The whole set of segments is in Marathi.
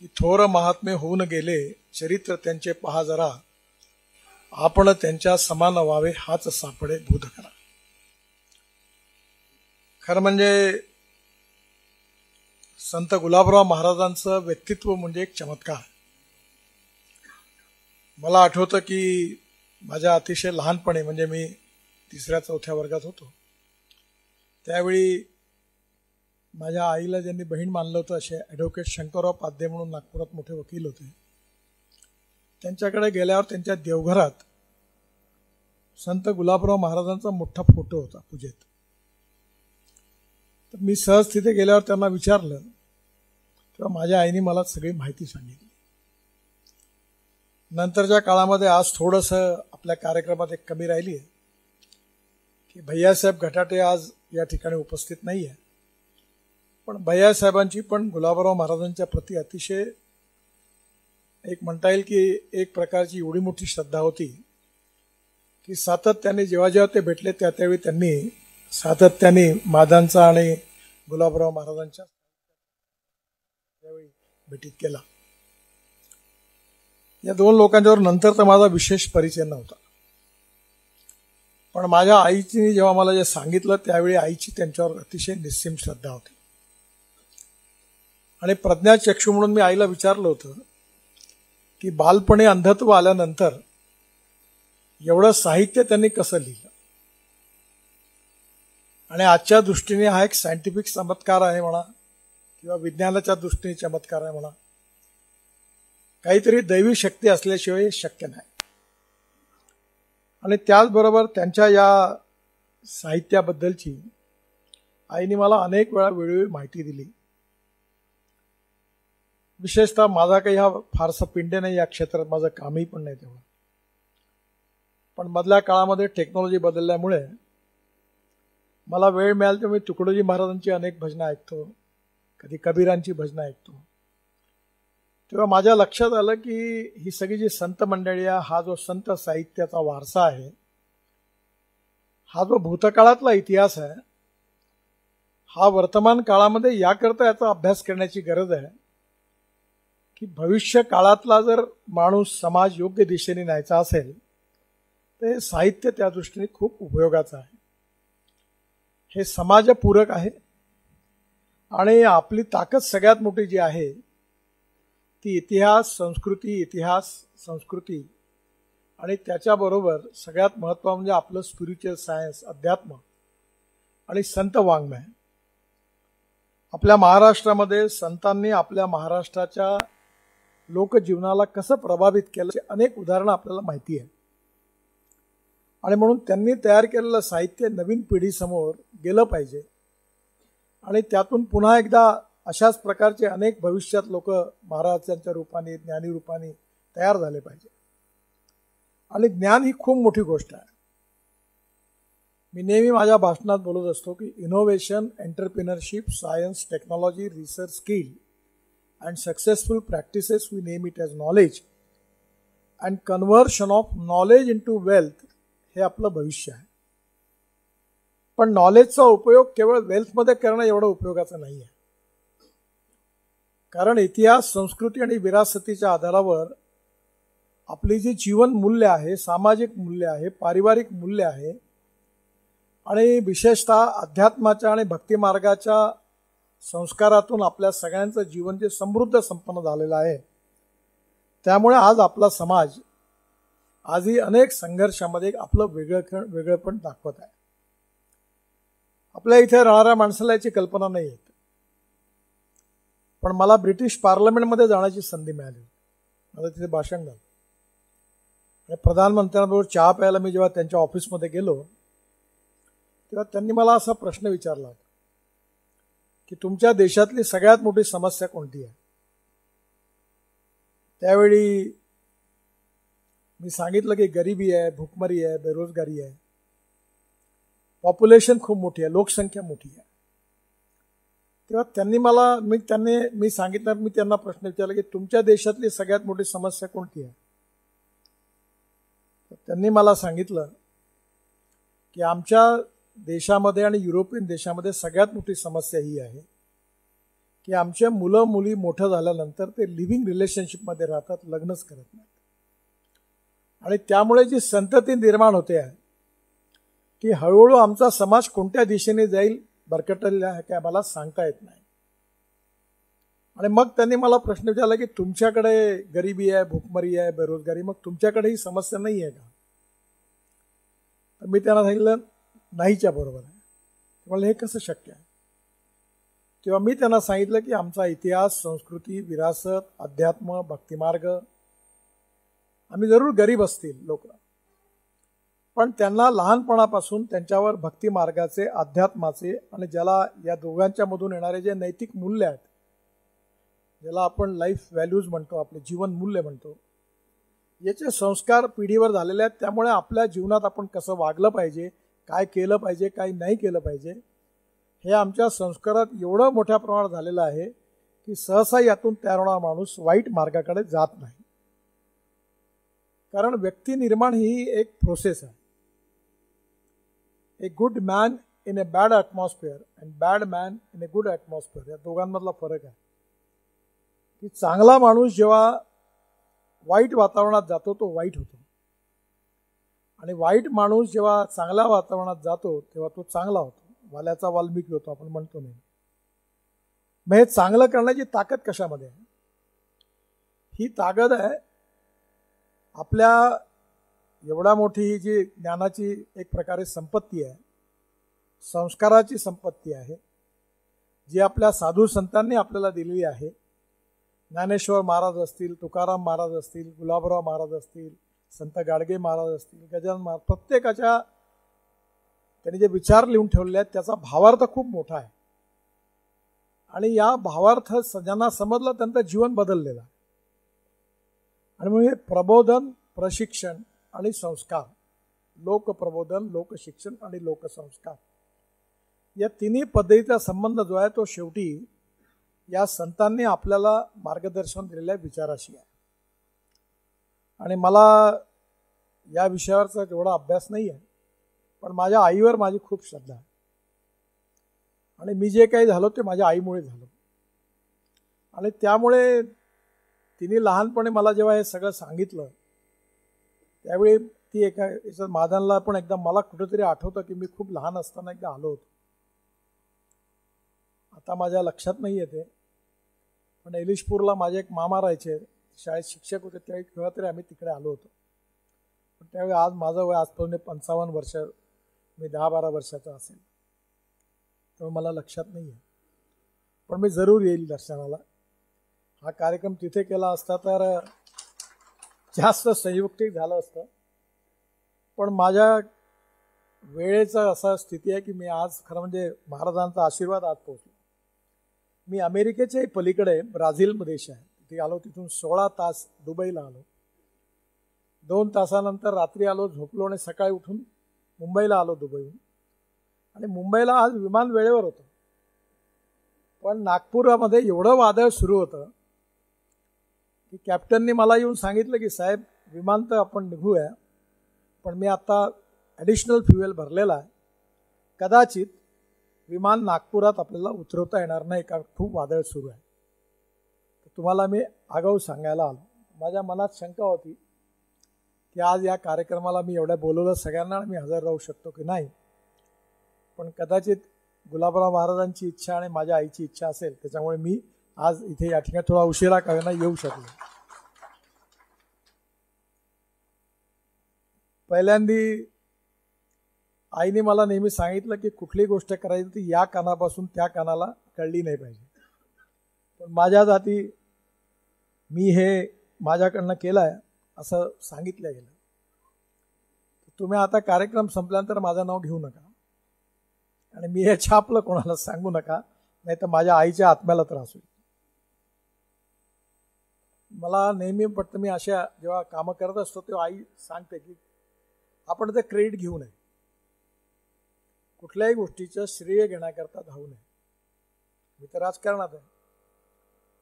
की थोर महात्मे होऊन गेले, चरित्र त्यांचे पहा जरा, आपण त्यांच्या समान व्हावे हाच सापडे बोध करा. खरं म्हणजे संत गुलाबराव महाराजांचं व्यक्तित्व म्हणजे एक चमत्कार. मला आठवतं की माझ्या अतिशय लहानपणी, म्हणजे मी 3ऱ्या-4थ्या वर्गात होतो, त्यावेळी माझ्या आईला ज्यांनी बहीण मानलं होतं असे ॲडव्होकेट शंकरराव पाध्ये म्हणून नागपुरात मोठे वकील होते, त्यांच्याकडे गेल्यावर त्यांच्या देवघरात संत गुलाबराव महाराजांचा मोठा फोटो होता पूजेत. तर मी सहज तिथे गेल्यावर त्यांना विचारलं, तेव्हा माझ्या आईने मला सगळी माहिती सांगितली. नंतरच्या काळामध्ये आज थोडंसं आपल्या कार्यक्रमात एक कमी राहिली आहे की भैयासाहेब घटाटे आज या ठिकाणी उपस्थित नाही आहे, पण भैयासाहेबांची पण गुलाबराव महाराजांच्या प्रती अतिशय एक म्हणता येईल की एक प्रकारची एवढी मोठी श्रद्धा होती की सातत्याने जेव्हा जेव्हा ते भेटले त्यावेळी त्यांनी सातत्याने मादांचा आणि गुलाबराव महाराजांच्या त्यावेळी भेटीत केला. या दोन लोकांच्यावर नंतर तर माझा विशेष परिचय नव्हता, पण माझ्या आईची जेव्हा मला जे सांगितलं त्यावेळी आईची त्यांच्यावर अतिशय निस्सीम श्रद्धा होती. आणि प्रज्ञाचक्षू म्हणून मी आईला विचारलं होतं की बालपणी अंधत्व आल्यानंतर एवढं साहित्य त्यांनी कसं लिहिलं, आणि आजच्या दृष्टीने हा एक सायंटिफिक चमत्कार आहे म्हणा किंवा विज्ञानाच्या दृष्टीने चमत्कार आहे म्हणा, काहीतरी दैवी शक्ती असल्याशिवाय हे शक्य नाही. आणि त्याचबरोबर त्यांच्या या साहित्याबद्दलची आईने मला अनेक वेळा वेळोवेळी माहिती दिली. विशेषतः माझा काही हा फारसा पिंड नाही या क्षेत्रात, माझं कामही पण नाही तेव्हा, पण मधल्या काळामध्ये टेक्नॉलॉजी बदलल्यामुळे मला वेळ मिळाला तेव्हा मी तुकडोजी महाराजांची अनेक भजनं ऐकतो, कधी कबीरांची भजनं ऐकतो. तेव्हा माझ्या लक्षात आलं की ही सगळी जी संत मंडळी आहे, हा जो संत साहित्याचा वारसा आहे, हा जो भूतकाळातला इतिहास आहे, हा वर्तमान काळामध्ये याकरता याचा अभ्यास करण्याची गरज आहे की भविष्य काळातला जर माणूस समाज योग्य दिशेने न्यायचा असेल तर हे साहित्य त्या दृष्टीने खूप उपयोगाचं आहे. हे समाजपूरक आहे आणि आपली ताकद सगळ्यात मोठी जी आहे ती इतिहास संस्कृती आणि त्याच्याबरोबर सगळ्यात महत्त्वाचं म्हणजे आपलं स्पिरिच्युअल सायन्स, अध्यात्म आणि संत वाङ्मय. आपल्या महाराष्ट्रामध्ये संतांनी आपल्या महाराष्ट्राच्या लोकजीवनाला कसं प्रभावित केलं अनेक उदाहरणं आपल्याला माहिती आहे, आणि म्हणून त्यांनी तयार केलेलं साहित्य नवीन पिढीसमोर गेलं पाहिजे आणि त्यातून पुन्हा एकदा अशाच प्रकारचे अनेक भविष्यात लोक महाराजांच्या रूपाने, ज्ञानी रूपाने तयार झाले पाहिजे. आणि ज्ञान ही खूप मोठी गोष्ट आहे. मी नेहमी माझ्या भाषणात बोलत असतो की innovation, entrepreneurship, science, technology, research, skill and successful practices, we name it as knowledge and conversion of knowledge into wealth, हे आपलं भविष्य आहे. पण नॉलेजचा उपयोग केवळ वेल्थमध्ये करणं एवढं उपयोगाचं नाही आहे, कारण इतिहास, संस्कृती आणि विरासतीच्या आधारावर आपली जी जीवन मूल्य आहे, सामाजिक मूल्य आहे, पारिवारिक मूल्य आहे आणि विशेषतः अध्यात्माच्या आणि भक्तिमार्गाच्या संस्कारातून आपल्या सगळ्यांचं जीवन जे समृद्ध संपन्न झालेलं आहे, त्यामुळे आज आपला समाज आजही अनेक संघर्षामध्ये आपलं वेगळेपण दाखवत आहे. आपल्या इथे राहणाऱ्या माणसाला याची कल्पना नाही येत, पण मला ब्रिटिश पार्लमेंटमध्ये जाण्याची संधी मिळाली. मला तिथे भाषण झालं आणि प्रधानमंत्र्यांबरोबर चहा प्यायला मी जेव्हा त्यांच्या ऑफिसमध्ये गेलो तेव्हा त्यांनी मला असा प्रश्न विचारला की तुमच्या देशातली सगळ्यात मोठी समस्या कोणती आहे. त्यावेळी मी सांगितलं की गरिबी आहे, भूकमरी आहे, बेरोजगारी आहे, पॉप्युलेशन खूप मोठी आहे, लोकसंख्या मोठी आहे. तेव्हा त्यांनी मी सांगितलं, मी त्यांना प्रश्न विचारला की तुमच्या देशातली सगळ्यात मोठी समस्या कोणती आहे. त्यांनी मला सांगितलं की आमच्या देशामध्ये आणि युरोपियन देशामध्ये सगळ्यात मोठी समस्या ही आहे की आमचे मुलं मुली मोठं झाल्यानंतर ते लिव्हिंग रिलेशनशिपमध्ये राहतात, लग्नच करत नाहीत. आणि त्यामुळे जी संतती निर्माण होते आहे की हळूहळू आमचा समाज कोणत्या दिशेने जाईल भरकटलेला आहे काय मला सांगता येत नाही. आणि मग त्यांनी मला प्रश्न विचारला की तुमच्याकडे गरिबी आहे, भूकमरी आहे, बेरोजगारी, मग तुमच्याकडे ही समस्या नाही आहे का? तर मी त्यांना सांगितलं नाहीच्या बरोबर आहे. मला हे कसं शक्य आहे? तेव्हा मी त्यांना सांगितलं की आमचा इतिहास, संस्कृती, विरासत, अध्यात्म, भक्तिमार्ग, आम्ही जरूर गरीब असतील लोक, पण त्यांना लहानपणापासून त्यांच्यावर भक्तिमार्गाचे, अध्यात्माचे आणि ज्याला या दोघांच्या मधून येणारे जे नैतिक मूल्य आहेत, ज्याला आपण लाईफ व्हॅल्यूज म्हणतो, आपले जीवन मूल्य म्हणतो, याचे संस्कार पिढीवर झालेले आहेत. त्यामुळे आपल्या जीवनात आपण कसं वागलं पाहिजे, काय केलं पाहिजे, काय नाही केलं पाहिजे, हे आमच्या संस्कारात एवढं मोठ्या प्रमाणात झालेलं आहे की सहसा यातून तयार होणारा माणूस वाईट मार्गाकडे जात नाही. कारण व्यक्ती निर्माण ही एक प्रोसेस आहे. A good man in A bad atmosphere and bad man in a good atmosphere, या दोघांमधला फरक आहे की चांगला माणूस जेव्हा वाईट वातावरणात जातो तो वाईट होतो, आणि वाईट माणूस जेव्हा चांगल्या वातावरणात जातो तेव्हा तो चांगला होतो. वाल्याचा वाल्मिकी होतो आपण म्हणतो नाही. मग हे चांगलं करण्याची ताकद कशामध्ये आहे? ही ताकद आहे आपल्या एवढा मोठी ही जी ज्ञानाची एक प्रकारे संपत्ती आहे, संस्काराची संपत्ती आहे, जी आपल्या साधू संतांनी आपल्याला दिलेली आहे. ज्ञानेश्वर महाराज असतील, तुकाराम महाराज असतील, गुलाबराव महाराज असतील, संत गाडगे महाराज असतील, गजानन महाराज, प्रत्येकाच्या त्यांनी जे विचार लिहून ठेवलेले आहेत त्याचा भावार्थ खूप मोठा आहे. आणि या भावार्थ ज्यांना समजलं त्यांचं जीवन बदललेलं आहे. आणि मग हे प्रबोधन, प्रशिक्षण आणि संस्कार, लोकप्रबोधन, लोकशिक्षण आणि लोकसंस्कार, या तिन्ही पद्धतीचा संबंध जो आहे तो शेवटी या संतांनी आपल्याला मार्गदर्शन दिलेल्या विचाराशी आहे. आणि मला या विषयावरचा तेवढा अभ्यास नाही आहे, पण माझ्या आईवर माझी खूप श्रद्धा आहे. आणि मी जे काही झालो ते माझ्या आईमुळे झालं. आणि त्यामुळे तिने लहानपणी मला जेव्हा हे सगळं सांगितलं त्यावेळी ती एका याच्यात मादानला पण एकदा मला कुठेतरी आठवतं की मी खूप लहान असताना एकदा आलो होतो. आता माझ्या लक्षात नाही येते, पण एलिशपूरला माझे एक मामा राहायचे, शाळेत शिक्षक होते, त्यावेळी केव्हा तरी आम्ही तिकडे आलो होतो. पण त्यावेळी आज माझं वय आजपर्यंत 55 वर्ष, मी 10-12 वर्षाचा असेल, त्यामुळे मला लक्षात नाही आहे. पण मी जरूर येईल दर्शनाला. हा कार्यक्रम तिथे केला असता तर जास्त संयुक्तिक झालं असतं, पण माझ्या वेळेचा असा स्थिती आहे की मी आज खरं म्हणजे महाराजांचा आशीर्वाद आज पोहोचलो. मी अमेरिकेच्या पलीकडे ब्राझील देश आहे तिथे आलो, तिथून 16 तास दुबईला आलो, 2 तासानंतर रात्री आलो, झोपलो आणि सकाळी उठून मुंबईला आलो दुबईहून. आणि मुंबईला आज विमान वेळेवर होतं, पण नागपुरामध्ये एवढं वादळ सुरू होतं की कॅप्टननी मला येऊन सांगितलं की साहेब विमान तर आपण निघूया, पण मी आता ॲडिशनल फ्युएल भरलेला आहे, कदाचित विमान नागपुरात आपल्याला उतरवता येणार नाही कारण खूप वादळ सुरू आहे. तर तुम्हाला मी आगाऊ सांगायला आलो. माझ्या मनात शंका होती की आज या कार्यक्रमाला मी एवढ्या बोलवलं सगळ्यांना आणि मी हजर राहू शकतो की नाही, पण कदाचित गुलाबराव महाराजांची इच्छा आणि माझ्या आईची इच्छा असेल त्याच्यामुळे मी आज इथे या ठिकाणी थोडा उशिरा का होईना येऊ शकलो. पहिल्यांदी आईने मला नेहमी सांगितलं की कुठली गोष्ट करायची ती या कानापासून त्या कानाला कळली नाही पाहिजे. पण माझ्या जाती मी हे माझ्याकडनं केलं आहे असं सांगितलं गेलं. तुम्ही आता कार्यक्रम संपल्यानंतर माझं नाव घेऊ नका आणि मी हे छापलं कोणाला सांगू नका, नाही तर माझ्या आईच्या आत्म्याला त्रास होईल. मला नेहमी पटतं, मी अशा जेव्हा कामं करत असतो तेव्हा आई सांगते की आपण ते क्रेडिट घेऊ नये, कुठल्याही गोष्टीचं श्रेय घेण्याकरता धावू नये. मी तर राजकारणात आहे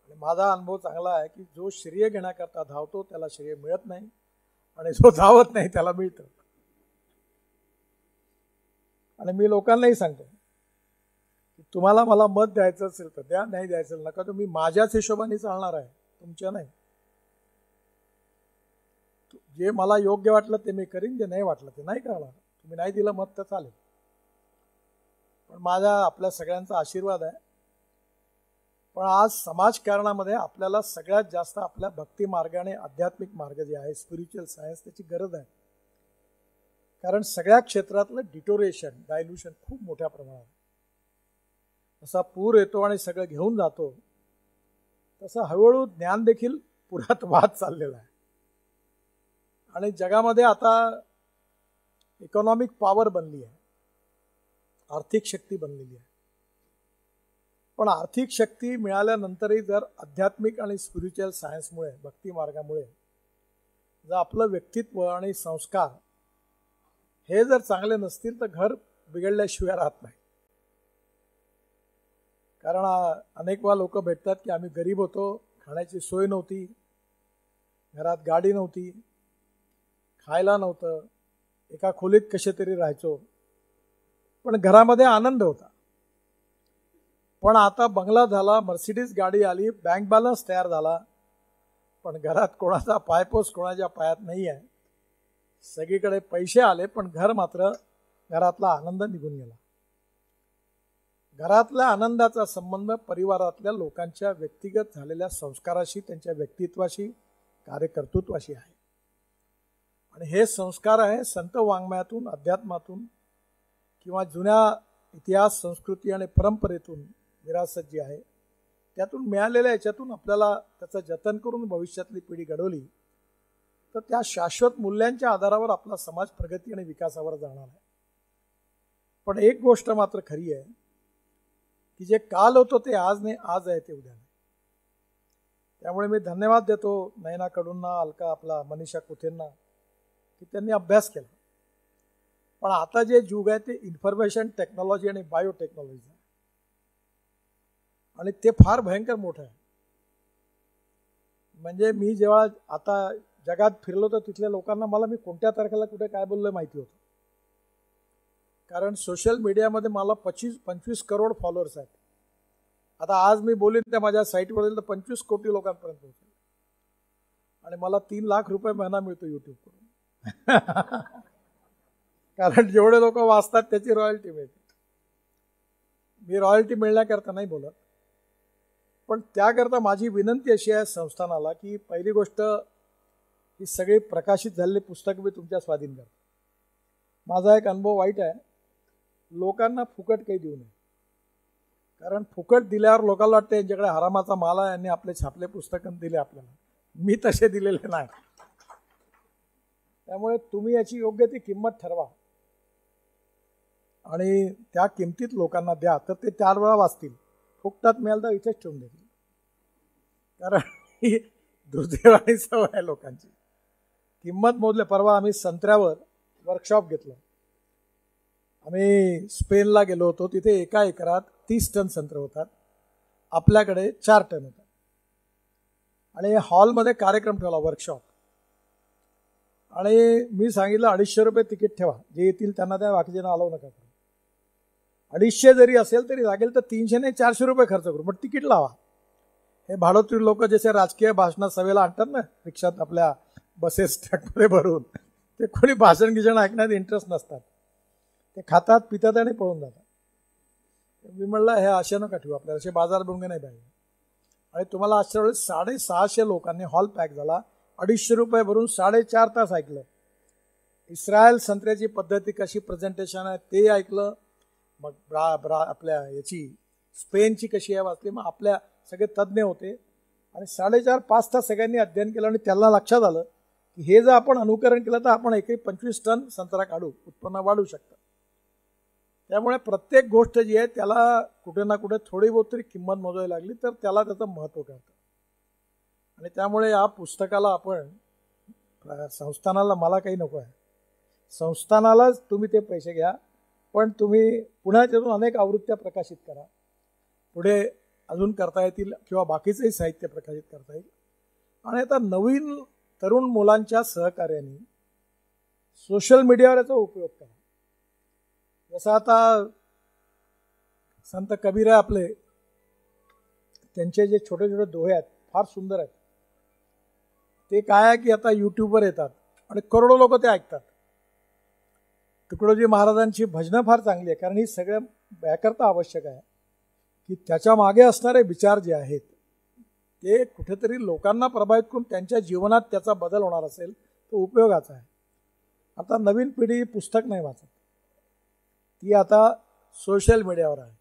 आणि माझा अनुभव चांगला आहे की जो श्रेय घेण्याकरता धावतो त्याला श्रेय मिळत नाही आणि जो धावत नाही त्याला मिळतं. आणि मी लोकांनाही सांगतो की तुम्हाला मला मत द्यायचं असेल तर द्या, नाही द्यायचं नका. तुम्ही माझ्याच हिशोबाने चालणार आहे, तुमच्या नाही. जे मला योग्य वाटलं ते मी करीन, जे नाही वाटलं ते नाही करणार. तुम्ही नाही दिलं मत तर चालेल, पण माझा आपल्या सगळ्यांचा आशीर्वाद आहे. पण आज समाजकारणामध्ये आपल्याला सगळ्यात जास्त आपल्या भक्ती मार्गाने आध्यात्मिक मार्ग जे आहे स्पिरिच्युअल सायन्स त्याची गरज आहे. कारण सगळ्या क्षेत्रातलं डिटोरेशन डायल्युशन खूप मोठ्या प्रमाणात. जसा पूर येतो आणि सगळं घेऊन जातो तसं हळूहळू ज्ञान देखील पुरात वाहत चाललेला आहे. आणि जगामध्ये आता इकॉनॉमिक पॉवर बनली आहे, आर्थिक शक्ती बनलेली आहे. पण आर्थिक शक्ती मिळाल्यानंतरही जर आध्यात्मिक आणि स्पिरिच्युअल सायन्समुळे भक्ती मार्गामुळे जर आपलं व्यक्तित्व आणि संस्कार हे जर चांगले नसतील तर घर बिघडल्याशिवाय राहत नाही. कारण अनेक वेळा लोक भेटतात की आम्ही गरीब होतो, खाण्याची सोय नव्हती, घरात गाडी नव्हती, खायला नव्हतं, एका खोलीत कसे तरी राहायचो, पण घरामध्ये आनंद होता. पण आता बंगला झाला, मर्सिडीज गाडी आली, बँक बॅलन्स तयार झाला, पण घरात कोणाचा पायपोस कोणाच्या पायात नाही आहे. सगळीकडे पैसे आले पण घर मात्र घरातला आनंद निघून गेला. घरातल्या आनंदाचा संबंध परिवारातल्या लोकांच्या व्यक्तिगत झालेल्या संस्काराशी, त्यांच्या व्यक्तित्वाशी, कार्यकर्तृत्वाशी आहे. आणि हे संस्कार आहे संत वाङ्मयातून, अध्यात्मातून किंवा जुन्या इतिहास, संस्कृती आणि परंपरेतून विरासत जी आहे त्यातून मिळालेल्या याच्यातून आपल्याला त्याचं जतन करून भविष्यातली पिढी घडवली तर त्या शाश्वत मूल्यांच्या आधारावर आपला समाज प्रगती आणि विकासावर जाणार आहे. पण एक गोष्ट मात्र खरी आहे की जे काल होतं ते आज नाही, आज आहे ते उद्या नाही. त्यामुळे मी धन्यवाद देतो नयना कडूंना, अलका आपला मनीषा कुथेंना की त्यांनी अभ्यास केला. पण आता जे युग आहे ते इन्फॉर्मेशन टेक्नॉलॉजी आणि बायोटेक्नॉलॉजी आहे आणि ते फार भयंकर मोठं आहे. म्हणजे मी जेव्हा आता जगात फिरलो तर तिथल्या लोकांना मला मी कोणत्या तारखेला कुठे काय बोललोय माहिती होतं. कारण सोशल मीडियामध्ये मला 25 करोड फॉलोअर्स आहेत. आता आज मी बोलीन त्या माझ्या साईटवर तर 25 कोटी लोकांपर्यंत पोहोचेल आणि मला 3 लाख रुपये महिना मिळतो युट्यूबकडून. कारण जेवढे लोक वाचतात त्याची रॉयल्टी मिळते. मी रॉयल्टी मिळण्याकरता नाही बोलत, पण त्याकरता माझी विनंती अशी आहे संस्थानाला की पहिली गोष्ट ही सगळी प्रकाशित झालेली पुस्तकं मी तुमच्या स्वाधीन करतो. माझा एक अनुभव वाईट आहे, लोकांना फुकट काही देऊ नये. कारण फुकट दिल्यावर लोकांना वाटतं यांच्याकडे हरामाचा माल आहे, यांनी आपले छापले पुस्तकं दिले आपल्याला. मी तसे दिलेले नाही. त्यामुळे तुम्ही याची योग्य ती किंमत ठरवा आणि त्या किमतीत लोकांना द्या तर ते 4 वेळा वाचतील. फुकटात मिळालं तर इथेच ठेवून देतील. कारण ही दुर्दैवाची सवय आहे लोकांची. किंमत मोजले. परवा आम्ही संत्र्यावर वर्कशॉप घेतलं. आम्ही स्पेनला गेलो होतो. तिथे एका एकरात 30 टन संत्र होतात, आपल्याकडे 4 टन होतात. आणि हॉलमध्ये कार्यक्रम ठेवला, वर्कशॉप. आणि मी सांगितलं 250 रुपये तिकीट ठेवा, जे येतील त्यांना त्या, बाकीच्यांना अलाव नका करू. 250 जरी असेल तरी लागेल तर 300 नाही 400 रुपये खर्च करू, पण तिकीट लावा. हे भाडोत्री लोक जसे राजकीय भाषण सभेला आणतात ना रिक्षात आपल्या बसेस ट्रकमध्ये भरून, ते कोणी भाषण गिषण ऐकण्यात इंटरेस्ट नसतात. ते खातात पितात आणि पळून जातात. मी म्हणलं हे अशा नका ठेवू, आपल्याला असे बाजार बनवून नाही पाहिजे. आणि तुम्हाला आजच्या वेळेस 650 लोकांनी हॉल पॅक झाला. 250 रुपये भरून 4.5 तास ऐकलं. इस्रायल संत्र्याची पद्धती कशी प्रेझेंटेशन आहे ते ऐकलं. मग आपल्या याची स्पेनची कशी आहे वाचली. मग आपल्या सगळे तज्ज्ञ होते आणि 4.5-5 तास सगळ्यांनी अध्ययन केलं आणि त्यांना लक्षात आलं की हे जर आपण अनुकरण केलं तर आपण एकही 25 टन संत्रा काढू, उत्पन्न वाढू शकतं. त्यामुळे प्रत्येक गोष्ट जी आहे त्याला कुठे ना कुठे थोडी बहुत तरी किंमत मोजायला लागली तर त्याला त्याचं महत्त्व कळतं. आणि त्यामुळे या पुस्तकाला आपण संस्थानाला, मला काही नको आहे, संस्थानालाच तुम्ही ते पैसे घ्या, पण तुम्ही पुन्हा त्यातून अनेक आवृत्त्या प्रकाशित करा, पुढे अजून करता येतील किंवा बाकीचंही साहित्य प्रकाशित करता येईल. आणि आता नवीन तरुण मुलांच्या सहकार्याने सोशल मीडियावर याचा उपयोग करा. जसं आता संत कबीर आहे आपले, त्यांचे जे छोटे छोटे दोहे आहेत फार सुंदर आहेत. ते काय आहे की आता यूट्यूबवर येतात आणि करोडो लोक ते ऐकतात. तुकडोजी महाराजांची भजनं फार चांगली आहे, कारण ही सगळ्या याकरता आवश्यक आहे की त्याच्या मागे असणारे विचार जे आहेत ते कुठेतरी लोकांना प्रभावित करून त्यांच्या जीवनात त्याचा बदल होणार असेल तो उपयोगाचा आहे. आता नवीन पिढी पुस्तक नाही वाचत, ती आता सोशल मीडियावर आहे,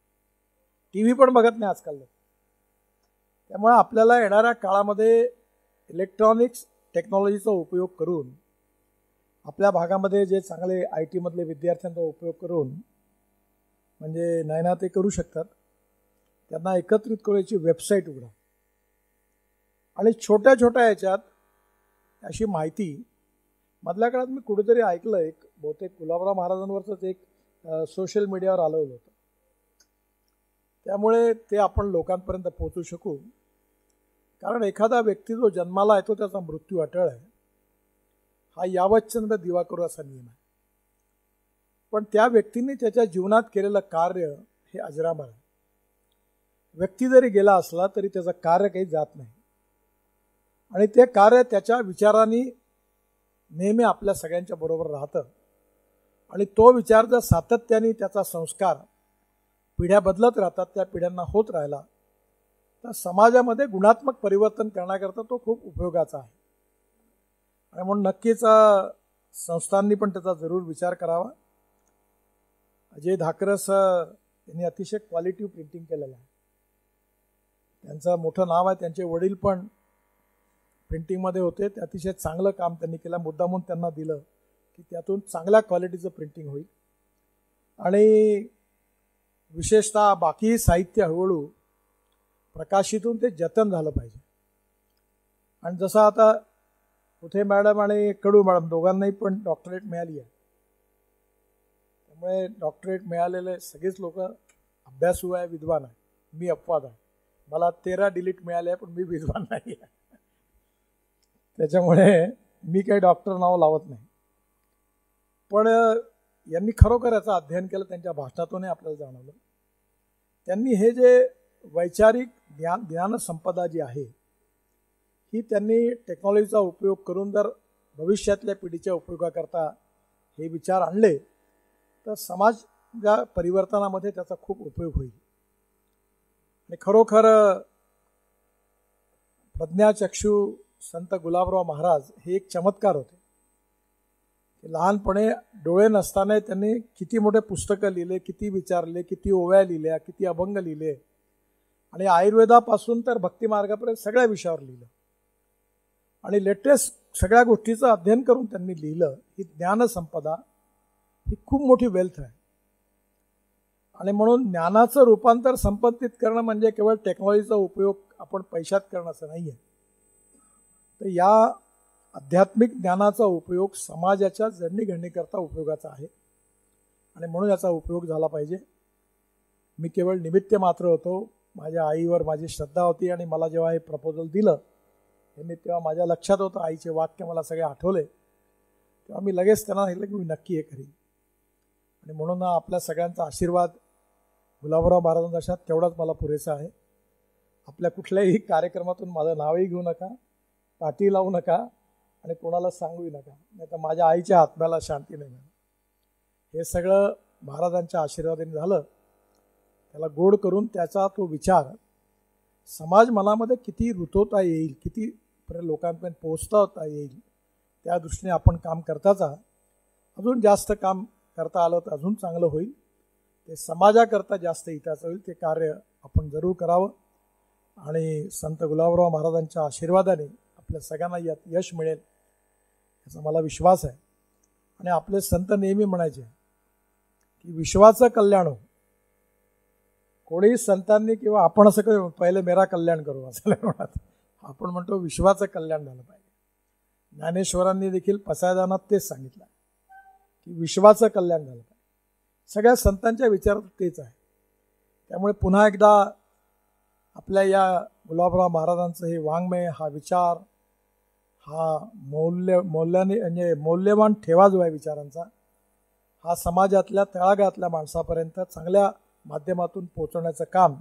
टी व्ही पण बघत नाही आजकाल लोक. त्यामुळे आपल्याला येणाऱ्या काळामध्ये इलेक्ट्रॉनिक्स टेक्नॉलॉजीचा उपयोग करून आपल्या भागामध्ये जे चांगले IT मधले विद्यार्थ्यांचा उपयोग करून म्हणजे नयना ते करू शकतात, त्यांना एकत्रित करायची वेबसाईट उघडा आणि छोट्या छोट्या याच्यात अशी माहिती. मधल्या काळात मी कुठेतरी ऐकलं, एक बहुतेक गुलाबराव महाराजांवरच एक सोशल मीडियावर आलं होतं. त्यामुळे ते आपण लोकांपर्यंत पोहोचू शकू. कारण एखादा व्यक्ती जो जन्माला येतो त्याचा मृत्यू अटळ आहे, हा यावच्चंद दिवा करू असा नियम आहे. पण त्या व्यक्तीने त्याच्या जीवनात केलेलं कार्य हे अजरामर आहे. व्यक्ती जरी गेला असला तरी त्याचं कार्य काही जात नाही आणि ते कार्य त्याच्या विचारांनी नेहमी आपल्या सगळ्यांच्या बरोबर राहतं. आणि तो विचार जर सातत्याने त्याचा संस्कार पिढ्या बदलत राहतात, त्या पिढ्यांना होत राहिला तर समाजामध्ये गुणात्मक परिवर्तन करण्याकरता तो खूप उपयोगाचा आहे. आणि म्हणून नक्कीच संस्थांनी पण त्याचा जरूर विचार करावा. अजय धाकरस यांनी अतिशय क्वालिटिव्ह प्रिंटिंग केलेलं आहे. त्यांचं मोठं नाव आहे, त्यांचे वडील पण प्रिंटिंगमध्ये होते, ते अतिशय चांगलं काम त्यांनी केलं. मुद्दामून त्यांना दिलं की त्यातून चांगल्या क्वालिटीचं प्रिंटिंग होईल. आणि विशेषतः बाकी साहित्य हळूहळू प्रकाशितून ते जतन झालं पाहिजे. आणि जसं आता कुठे मॅडम आणि कडू मॅडम दोघांनाही पण डॉक्टरेट मिळाली आहे. त्यामुळे डॉक्टरेट मिळालेले सगळेच लोक अभ्यासू आहे, विद्वान आहे. मी अपवाद आहे, मला 13 डिलीट मिळाले आहे, पण मी विद्वान नाही आहे. त्याच्यामुळे मी काही डॉक्टर नाव लावत नाही. पण यांनी खरोखर याचं अध्ययन केलं, त्यांच्या भाषणातून आपल्याला जाणवलं. त्यांनी हे जे वैचारिक ज्ञानसंपदा जी आहे ही त्यांनी टेक्नॉलॉजीचा उपयोग करून जर भविष्यातल्या पिढीच्या उपयोगाकरता हे विचार आणले तर समाज या परिवर्तनामध्ये त्याचा खूप उपयोग होईल. आणि खरोखर प्रज्ञाचक्षू संत गुलाबराव महाराज हे एक चमत्कार होते. लहानपणे डोळे नसताना त्यांनी किती मोठे पुस्तकं लिहिले, किती विचारले, किती ओव्या लिहिल्या, किती अभंग लिहिले आणि आयुर्वेदापासून तर भक्तिमार्गापर्यंत सगळ्या विषयावर लिहिलं. आणि लेटेस्ट सगळ्या गोष्टीचं अध्ययन करून त्यांनी लिहिलं. ही ज्ञानसंपदा ही खूप मोठी वेल्थ आहे. आणि म्हणून ज्ञानाचं रूपांतर संपत्तीत करणं म्हणजे केवळ टेक्नॉलॉजीचा उपयोग आपण पैशात करणं असं नाही आहे. तर या आध्यात्मिक ज्ञानाचा उपयोग समाजाच्या जडणीघडणीकरता उपयोगाचा आहे आणि म्हणून याचा उपयोग झाला पाहिजे. मी केवळ निमित्त मात्र होतो. माझ्या आईवर माझी श्रद्धा होती आणि मला जेव्हा हे प्रपोजल दिलं त्यांनी तेव्हा माझ्या लक्षात होतं, आईचे वाक्य मला सगळे आठवले, तेव्हा मी लगेच त्यांना सांगितलं की मी नक्की हे करीन. आणि म्हणून आपल्या सगळ्यांचा आशीर्वाद गुलाबराव महाराजांचा तेवढाच मला पुरेसा आहे. आपल्या कुठल्याही कार्यक्रमातून माझं नावही घेऊ नका, पाठी लावू नका आणि कोणाला सांगूही नका, नाही तर माझ्या आईच्या आत्म्याला शांती नाही मिळणार. हे सगळं महाराजांच्या आशीर्वादाने झालं. त्याला गोड करून त्याचा तो विचार समाज मनामध्ये किती रुतवता येईल, किती लोकांपर्यंत पोहोचता येईल, त्या दृष्टीने आपण काम करताचा अजून जास्त काम करता आलं तर अजून चांगलं होईल. ते समाजाकरता जास्त हिताचं होईल. ते कार्य आपण जरूर करावं आणि संत गुलाबराव महाराजांच्या आशीर्वादाने आपल्या सगळ्यांना यात यश मिळेल याचा मला विश्वास आहे. आणि आपले संत नेहमी म्हणायचे की विश्वाचं कल्याण हो. कोणीही संतांनी किंवा आपण असं करू पहिले मेरा कल्याण करू असं म्हणत, आपण म्हणतो विश्वाचं कल्याण झालं पाहिजे. ज्ञानेश्वरांनी देखील पसायदानात तेच सांगितलं की विश्वाचं कल्याण झालं पाहिजे. सगळ्या संतांच्या विचारात तेच आहे. त्यामुळे पुन्हा एकदा आपल्या या गुलाबराव महाराजांचं हे वाङ्मय, हा विचार, हा मौल्याने म्हणजे मौल्यवान ठेवा जो आहे विचारांचा, हा समाजातल्या तळागाळातल्या माणसापर्यंत चांगल्या माध्यमातून पोहोचवण्याचं काम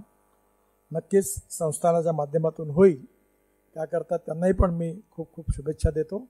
नक्कीच संस्थानाच्या माध्यमातून होईल. त्याकरता त्यांनाही पण मी खूप खूप शुभेच्छा देतो.